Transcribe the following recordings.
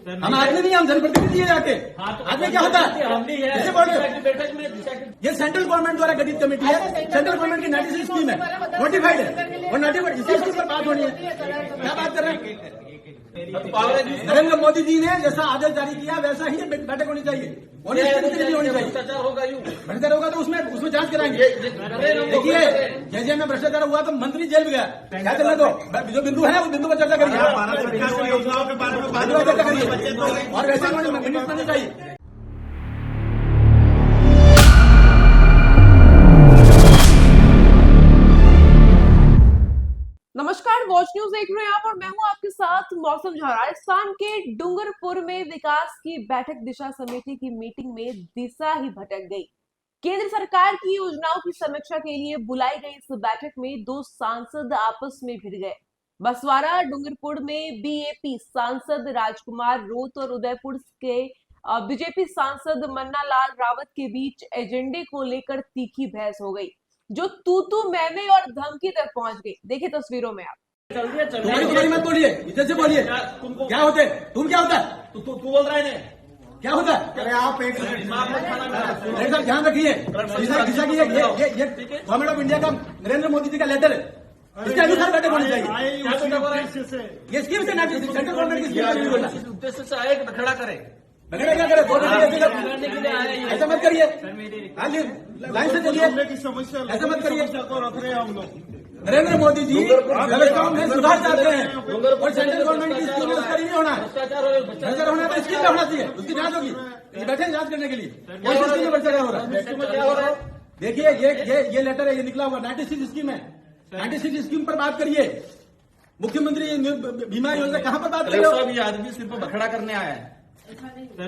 हम आदमी नहीं, हम जनप्रतिनिधि है जाके। आदमी क्या होता है? जैसे बोल रहे ये सेंट्रल गवर्नमेंट द्वारा गठित कमेटी है, सेंट्रल गवर्नमेंट की 96 स्कीम है, नोटिफाइड है और नोटिफाइड इसी स्कीम पर बात होनी है। क्या बात कर रहे हैं? नरेंद्र मोदी जी ने जैसा आदेश जारी किया वैसा ही बैठक होनी चाहिए, होनी चाहिए। भ्रष्टाचार होगा यूं, भ्रष्टाचार होगा तो उसमें जांच कराएंगे। देखिए जैसे में भ्रष्टाचार हुआ तो मंत्री जेल में गया, क्या चलने दो, जो बिंदु है वो बिंदु पर चर्चा करिए, योजनाओं के बारे में चर्चा करिए और वैसे मिनट नहीं चाहिए। नमस्कार, वॉच न्यूज देख रहे हैं आप और मैं हूं आपके साथ मौसम झा। राजस्थान के डूंगरपुर में विकास की बैठक दिशा समिति की मीटिंग में दिशा ही भटक गई। केंद्र सरकार की योजनाओं की समीक्षा के लिए बुलाई गई इस बैठक में दो सांसद आपस में भिड़ गए। बसवाड़ा डूंगरपुर में बीएपी सांसद राजकुमार रोत और उदयपुर के बीजेपी सांसद मन्ना लाल रावत के बीच एजेंडे को लेकर तीखी बहस हो गई, जो तू मैंने और धमकी तक पहुंच गई। देखिए तस्वीरों में आप। तुम्हारी मत बोलिए, इज्जत से बोलिए। क्या होते तुम, क्या होता है? तू बोल रहा है क्या होता है? अरे आप एक ध्यान रखिए, दिशा की ये गवर्नमेंट ऑफ इंडिया का नरेंद्र मोदी जी का लेटर है, इसके अनुसार बैठक होनी चाहिए। ये स्कीम से सेंट्रल गवर्नमेंट की स्कीम उद्देश्य से आए खड़ा करे, क्या करे? ऐसा मत करिए, लाइन से चलिए, की समस्या ऐसा मत करिए। को रख रहे हैं हम लोग। नरेंद्र मोदी जी व्यवस्थाओं में सुधार चाहते हैं और सेंट्रल गवर्नमेंट की स्कीम उसका नहीं होना है। भ्रष्टाचार होना है तो स्कीम में होना चाहिए, उसकी जांच होगी। ये बैठे जांच करने के लिए कौन सी स्कीम में भ्रष्टाचार हो रहा है? देखिए ये लेटर है, ये निकला हुआ 96 स्कीम है। 96 स्कीम पर बात करिए। मुख्यमंत्री बीमा योजना कहाँ पर बात करिए? ये आदमी सिर्फ बखड़ा करने आया है।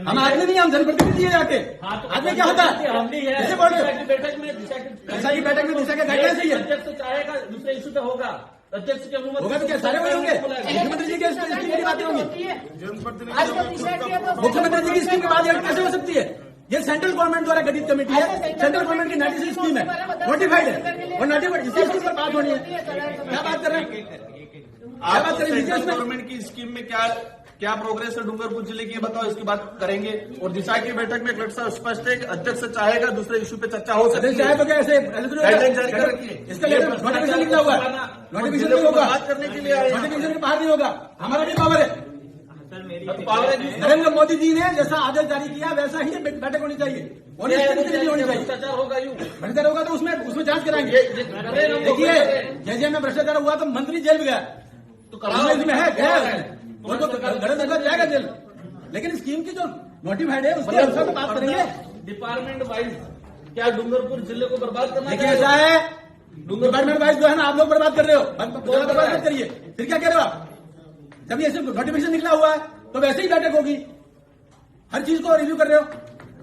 हम आदमी नहीं, हम जनप्रतिनिधि है जाके। आदमी क्या होता है? जैसे बोल रहे बैठक में दिशा के गाइडलाइन चाहिए। अध्यक्ष चाहेगा दूसरे इशू पे होगा, अध्यक्ष की अनुमति होगा तो क्या सारे होंगे? मुख्यमंत्री जी की स्कीम की बातें होंगी, मुख्यमंत्री जी की स्कीम की बात कैसे हो सकती है? ये सेंट्रल गवर्नमेंट द्वारा गठित कमेटी है, सेंट्रल गवर्नमेंट की 96 स्कीम है, नोटिफाइड है और नोटिफाइड इसी स्कीम पर बात होनी है। क्या बात कर रहे हैं? सेंट्रल गवर्नमेंट की स्कीम में क्या प्रोग्रेस है डूंगरपुर जिले की, बताओ, इसकी बात करेंगे। और दिशा की बैठक में कलेक्टर स्पष्ट है कि अध्यक्ष चाहेगा दूसरे इशू पे चर्चा हो सकती है। चाहे तो क्या ऐसे गाइडलाइन जारी कर रखी है, इसका नोटिफिकेशन निकला हुआ है, नोटिफिकेशन नहीं होगा, बात करने के लिए नोटिफिकेशन के बाहर नहीं होगा। हमारा भी पावर है। नरेंद्र मोदी जी ने जैसा आदेश जारी किया वैसा ही बैठक होनी चाहिए, होनी चाहिए। भ्रष्टाचार होगा यूं, भ्रष्टाचार होगा तो उसमें जांच कराएंगे। देखिए जैसे में भ्रष्टाचार हुआ तो मंत्री जेल में गया, तो इसमें है गया जाएगा जेल। लेकिन स्कीम की जो नोटिफाइड है उसके अनुसार तो बात करेंगे। डिपार्टमेंट वाइज क्या डूंगरपुर जिले को बर्बाद करना? देखिए ऐसा है, डिपार्टमेंट वाइज जो है ना आप लोग बर्बाद कर रहे हो, बर्बाद मत करिए। फिर क्या कह रहे हो आप? जब ये सिर्फ नोटिफिकेशन निकला हुआ है तो वैसे ही बैठक होगी, हर चीज को रिव्यू कर रहे हो।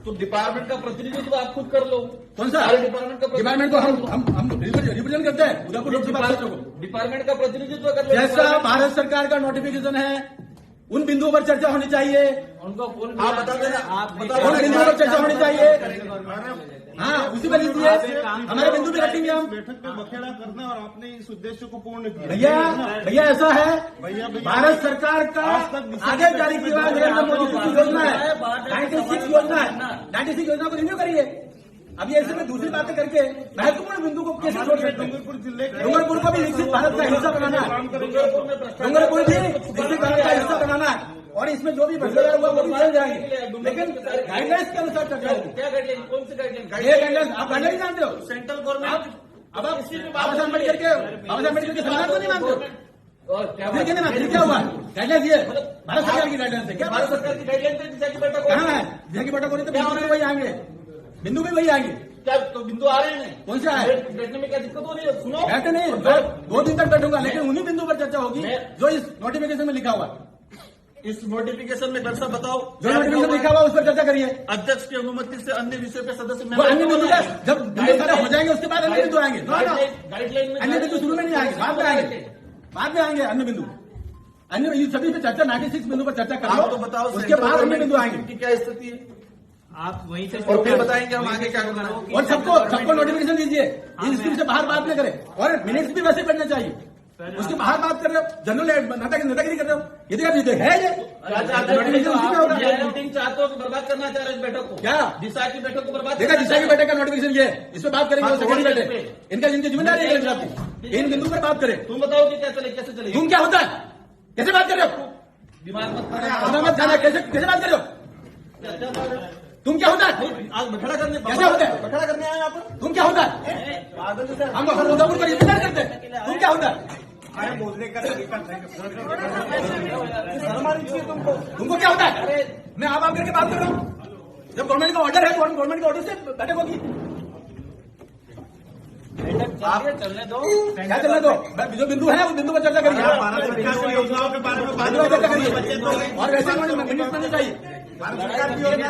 तो डिपार्टमेंट का प्रतिनिधित्व आप खुद कर लो। कौन सा डिपार्टमेंट को हम रिप्रेजेंट करते हैं उदयपुर लोकसभा क्षेत्र को। डिपार्टमेंट का प्रतिनिधित्व कर लो। जैसा भारत सरकार का नोटिफिकेशन है उन बिंदुओं पर चर्चा होनी चाहिए। उनको आप बता देना, आप उन बिंदुओं पर चर्चा होनी चाहिए। हाँ उसी पर लीजिए, हमारे बिंदु भी रखेंगे हम। बैठक में बखेड़ा करना और आपने इस उद्देश्य को पूर्ण किया। भैया ऐसा है, भारत सरकार का आदेश जारी किया नरेंद्र मोदी जी की योजना है, 96 योजना है, 96 योजना को रिन्यू करिए। अभी ऐसे में दूसरी बातें करके महत्वपूर्ण बिंदु को कैसे छोड़ सकते हैं? डूंगरपुर को भी विकसित भारत का हिस्सा बनाना है, डूंगरपुर भी विकसित भारत का हिस्सा बनाना है और इसमें जो भी भ्रष्टाचार हुआ वो भी चल जाएंगे, लेकिन गाइडलाइंस के अनुसार चल जाएंगे। क्या गाइडलाइन? कौन सी गाइडलाइन? ये गाइडलाइंस आप गाइडलाइन जानते हो? Central government. अब आप बाबा साहब अम्बेडकर के संविधान को नहीं मानते हो? और क्या क्या हुआ? गाइडलाइंस ये भारत सरकार की गाइडलाइंस है। क्या भारत सरकार की गाइडलाइन पे दिशा की बैठक कहाँ है? दिशा की बैठक हो रही तो बिंदु भी वही आएंगे, बिंदु भी वही आएंगे। क्या तो बिंदु आ रहे हैं? कौन सा है? बैठने में क्या दिक्कत हो रही है? सुनो, बैठे नहीं, 2 दिन तक बैठूंगा, लेकिन उन्हीं बिंदु पर चर्चा होगी जो इस नोटिफिकेशन में लिखा हुआ है। इस नोटिफिकेशन में दर्शा बताओ, जो नोटिफिकेशन लिखा हुआ उस पर चर्चा करिए। अध्यक्ष की अनुमति से अन्य विषय पे सदस्य वो अन्य बिंदु जब बिंदु सारे हो जाएंगे उसके बाद अन्य बिंदु आएंगे। गाइडलाइन में अन्य बिंदु शुरू में नहीं आएंगे, बाद में आएंगे, बाद में आएंगे अन्य बिंदु। अन्य सभी पे चर्चा 96 बिंदु पर चर्चा कर लो, तो बताओ उसके बाद अन्य बिंदु आएंगे। की क्या स्थिति है? आप वहीं से और फिर बताएंगे हम आगे क्या करना है। और सबको नोटिफिकेशन दीजिए, इस स्कीम से बाहर बात न करें और मिनट्स भी वैसे करने चाहिए। उसके बाहर बात कर रहे हो, जनरल नेतागिरी कर रहे हो, ये तो है ये क्या चाहते हो? नोटिफिकेशन उसी में होगा। ये मीटिंग चाहते हो कि बर्बाद करना चाह रहे हो इस बैठक को? क्या? दिशा की बैठक को बर्बाद देखा करना दिशा की चाह रहे बैठक का नोटिफिकेशन ये है, इस पे बात करेंगे, वो सेकेंडरी बैठक इनका जिनकी जिम्मेदारी है साहब, इन बिंदु पर बात करें। हो? तुम बताओ कि क्या चले, कैसे चलेगी? तुम क्या होता है, कैसे बात कर रहे हो, दिमाग मत हमें मत जाना, कैसे कैसे बात कर रहे हो, तुम क्या होता है, आज बठड़ा करने कैसे होता है? बठड़ा करने आए यहाँ पर? तुम क्या होता है, पागल जैसे हम उदयपुर का इंतजार करते हैं, तुम क्या होता है, अरे बोलने का तरीका शर्म आनी चाहिए तुमको। तुमको क्या होता है, मैं आप करके बात कर रहा हूँ, जब गवर्नमेंट का ऑर्डर है तो गवर्नमेंट के ऑर्डर से बैठक होगी, आप चलने दो। क्या चलने दो, जो बिंदु है उस बिंदु पर चर्चा करिए, भारत सरकार की योजनाओं के बारे में बात बिंदु पर चर्चा करिए, और वैसे मिनट नहीं चाहिए, भारत सरकार की योजना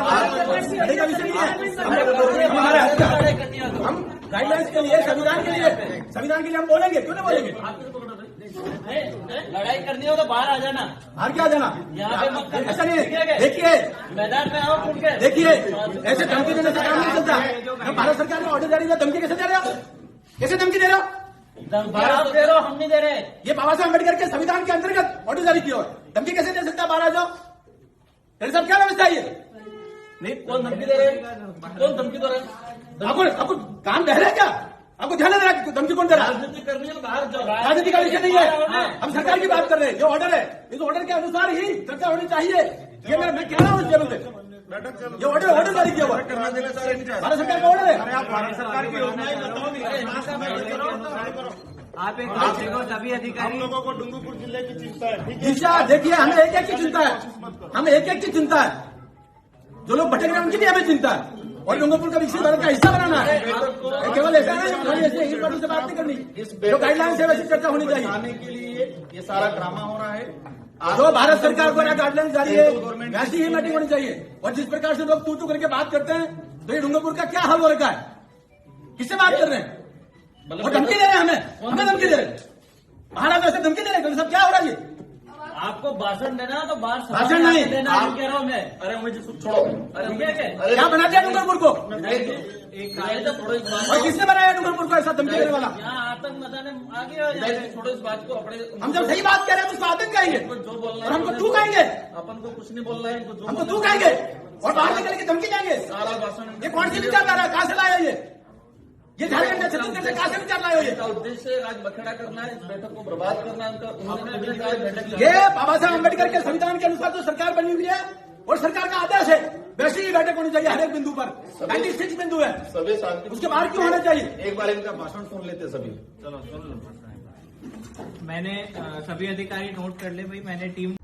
लड़ाई का विषय नहीं है, हमारा हम गाइडलाइंस के लिए, संविधान के लिए हम बोलेंगे, क्यों नहीं बोलेंगे, लड़ाई करनी हो तो बाहर आ जाना, बाहर क्या जाना, यहाँ पे मत करना। ऐसा नहीं है, देखिए मैदान में आओ खुल के। देखिए ऐसे धमकी देने से काम नहीं चलता, मैं भारत सरकार का ऑर्डर जारी है, धमकी कैसे दे रहे हो, कैसे धमकी दे रहे हो, आप दे रहे हो, हम नहीं दे रहे। ये बाबा साहब अम्बेडकर के संविधान के अंतर्गत ऑर्डर जारी किया, धमकी कैसे दे सकता है, बाहर आ जाओ, तेरे साहब क्या व्यवस्था है ये, नहीं, कौन धमकी दे रहे हैं? कौन धमकी दे रहे हैं? आपको काम बह रहा है क्या, आपको ध्यान दे रहा है, धमकी कौन दे रहा है, राजनीति करनी है तो बाहर जाओ। राजनीति का विषय नहीं है, हम सरकार की बात कर रहे हैं, जो ऑर्डर है इस ऑर्डर के अनुसार ही चर्चा होनी चाहिए, ये मैं कह रहा हूँ इस टेबल पे, ये ऑर्डर जारी किया हुआ है, करना देना चाह रहे नहीं चाह रहे। भारत सरकार का ऑर्डर है, अरे आप भारत सरकार की योजनाएं बताओ आप एक बात देखो, सभी हम अधिकारी लोगों को डूंगरपुर जिले की चिंता है, ठीक है? दिशा देखिए, हमें एक एक की चिंता है, हमें एक एक की चिंता है, जो लोग भटक रहे हैं उनकी भी हमें चिंता है, और डूंगरपुर का विकसित भारत का हिस्सा बनाना है, केवल ऐसा नहीं खाली ऐसे ही बातों से बात नहीं करनी, जो गाइडलाइन है वैसी चर्चा होनी चाहिए, आने के लिए ये सारा ड्रामा हो रहा है। जो भारत सरकार द्वारा गाइडलाइन जारी है वैसी ही मीटिंग होनी चाहिए, और जिस प्रकार से लोग तू करके बात करते हैं तो ये डूंगरपुर का क्या हाल हो रखा है, किससे बात कर रहे हैं, और धमकी दे रहे हैं, हमें धमकी दे रहे हैं, महाराज ऐसे धमकी दे रहे हैं, सब क्या हो रहा है ये, आपको भाषण देना तो बाहर भाषण नहीं, देना, आप- कह रहा हूँ मैं। अरे मुझे छोड़ो, अरे ठीक है क्या? अरे क्या बना दिया डूंगरपुर को, एक तो छोड़ो इस बात और को। किसने बनाया डूंगरपुर को ऐसा धमकी देने वाला, यहाँ आतंक मचाने आगे हो जाए। नहीं, छोड़ो इस बात को, अपने हम जब सही बात कह रहे हैं तो उसको आतंक कहेंगे, उनको जो बोलना और है हमको तू कहेंगे, अपन को कुछ नहीं बोलना है, इनको जो हमको बोलना तू है, कहेंगे, और बाहर निकल के धमकी देंगे, सारा भाषण ये कौन सी विचारधारा है, कहाँ से लाया ये झारखंड से छत्तीसगढ़ से कहाँ से विचार लाया ये, इसका उद्देश्य आज बखेड़ा करना है, इस बैठक को बर्बाद करना है, उन्होंने भी कहा बैठक ये बाबा साहब अम्बेडकर के संविधान के अनुसार जो सरकार बनी हुई है और सरकार का आदेश है वैसी ही बैठक होनी चाहिए, हर एक बिंदु पर 96 बिंदु है, सभी शांति, उसके बाहर क्यों होना चाहिए, एक बार इनका भाषण सुन लेते सभी। मैंने सभी अधिकारी नोट कर ले भाई, मैंने टीम